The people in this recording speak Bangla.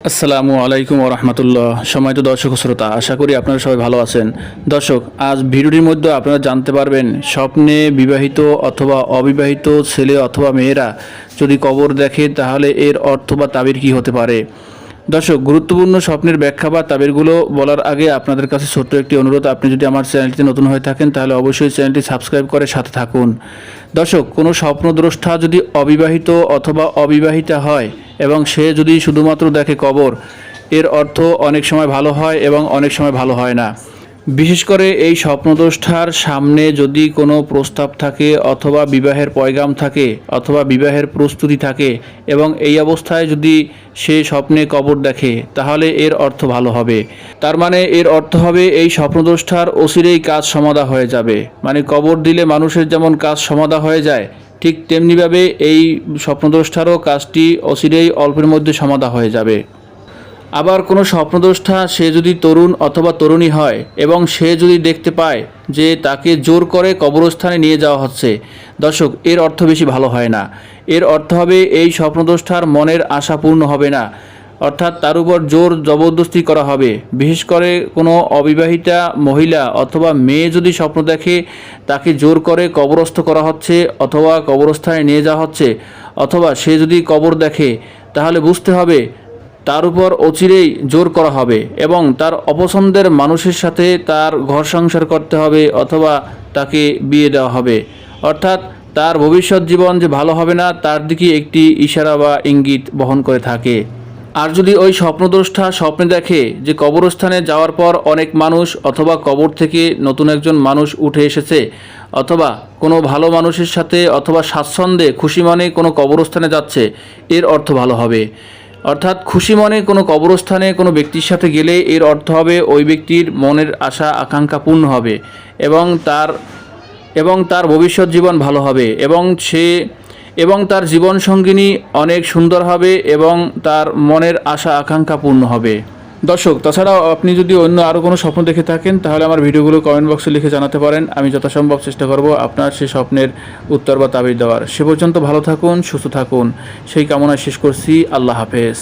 আসসালামু আলাইকুম ওরহমতুল্লাহ। সম্মানিত দর্শক শ্রোতা, আশা করি আপনারা সবাই ভালো আছেন। দর্শক, আজ ভিডিওটির মধ্যে আপনারা জানতে পারবেন স্বপ্নে বিবাহিত অথবা অবিবাহিত ছেলে অথবা মেয়েরা যদি কবর দেখে তাহলে এর অর্থ বা তাবির কী হতে পারে। দর্শক, গুরুত্বপূর্ণ স্বপ্নের ব্যাখ্যা বা তাবিরগুলো বলার আগে আপনাদের কাছে ছোট্ট একটি অনুরোধ, আপনি যদি আমার চ্যানেলটিতে নতুন হয়ে থাকেন তাহলে অবশ্যই চ্যানেলটি সাবস্ক্রাইব করে সাথে থাকুন। দর্শক, কোনো স্বপ্নদ্রষ্টা যদি অবিবাহিত অথবা অবিবাহিতা হয় এবং সে যদি শুধুমাত্র দেখে কবর, এর অর্থ অনেক সময় ভালো হয় এবং অনেক সময় ভালো হয় না। বিশেষ করে এই স্বপ্নদ্রষ্টার সামনে যদি কোনো প্রস্তাব থাকে অথবা বিবাহের পয়গাম থাকে অথবা বিবাহের প্রস্তুতি থাকে এবং এই অবস্থায় যদি সে স্বপ্নে কবর দেখে তাহলে এর অর্থ ভালো হবে। তার মানে এর অর্থ হবে এই স্বপ্নদ্রষ্টার অচিরেই কাজ সমাধা হয়ে যাবে। মানে কবর দিলে মানুষের যেমন কাজ সমাধা হয়ে যায়, ঠিক তেমনিভাবে এই স্বপ্নদ্রষ্টারও কাজটি অচিরেই অল্পের মধ্যে সমাধা হয়ে যাবে। আবার কোনো স্বপ্নদ্রষ্টা সে যদি তরুণ অথবা তরুণী হয় এবং সে যদি দেখতে পায় যে তাকে জোর করে কবরস্থানে নিয়ে যাওয়া হচ্ছে, দর্শক, এর অর্থ বেশি ভালো হয় না। এর অর্থ হবে এই স্বপ্নদ্রষ্টার মনের আশা পূর্ণ হবে না, অর্থাৎ তার উপর জোর জবরদস্তি করা হবে। বিশেষ করে কোনো অবিবাহিতা মহিলা অথবা মেয়ে যদি স্বপ্ন দেখে তাকে জোর করে কবরস্থ করা হচ্ছে অথবা কবরস্থানে নিয়ে যাওয়া হচ্ছে, অথবা সে যদি কবর দেখে তাহলে বুঝতে হবে তার উপর অচিরেই জোর করা হবে এবং তার অপছন্দের মানুষের সাথে তার ঘর সংসার করতে হবে অথবা তাকে বিয়ে দেওয়া হবে। অর্থাৎ তার ভবিষ্যৎ জীবন যে ভালো হবে না তার দিকে একটি ইশারা বা ইঙ্গিত বহন করে থাকে। আর যদি ওই স্বপ্নদ্রষ্টা স্বপ্নে দেখে যে কবরস্থানে যাওয়ার পর অনেক মানুষ অথবা কবর থেকে নতুন একজন মানুষ উঠে এসেছে অথবা কোনো ভালো মানুষের সাথে অথবা স্বাচ্ছন্দ্যে খুশি মনে কোনো কবরস্থানে যাচ্ছে, এর অর্থ ভালো হবে। অর্থাৎ খুশি মনে কোনো কবরস্থানে কোনো ব্যক্তির সাথে গেলে এর অর্থ হবে ওই ব্যক্তির মনের আশা আকাঙ্ক্ষা পূর্ণ হবে এবং তার ভবিষ্যৎ জীবন ভালো হবে এবং তার জীবন সঙ্গিনী অনেক সুন্দর হবে এবং তার মনের আশা আকাঙ্ক্ষা পূর্ণ হবে। দর্শক, তাছাড়াও আপনি যদি অন্য আরও কোনো স্বপ্ন দেখে থাকেন তাহলে আমার ভিডিওগুলো কমেন্ট বক্সে লিখে জানাতে পারেন। আমি যথাসম্ভব চেষ্টা করব আপনার সেই স্বপ্নের উত্তর বা তাবির দেওয়ার। সে পর্যন্ত ভালো থাকুন, সুস্থ থাকুন, সেই কামনা শেষ করছি। আল্লাহ হাফেজ।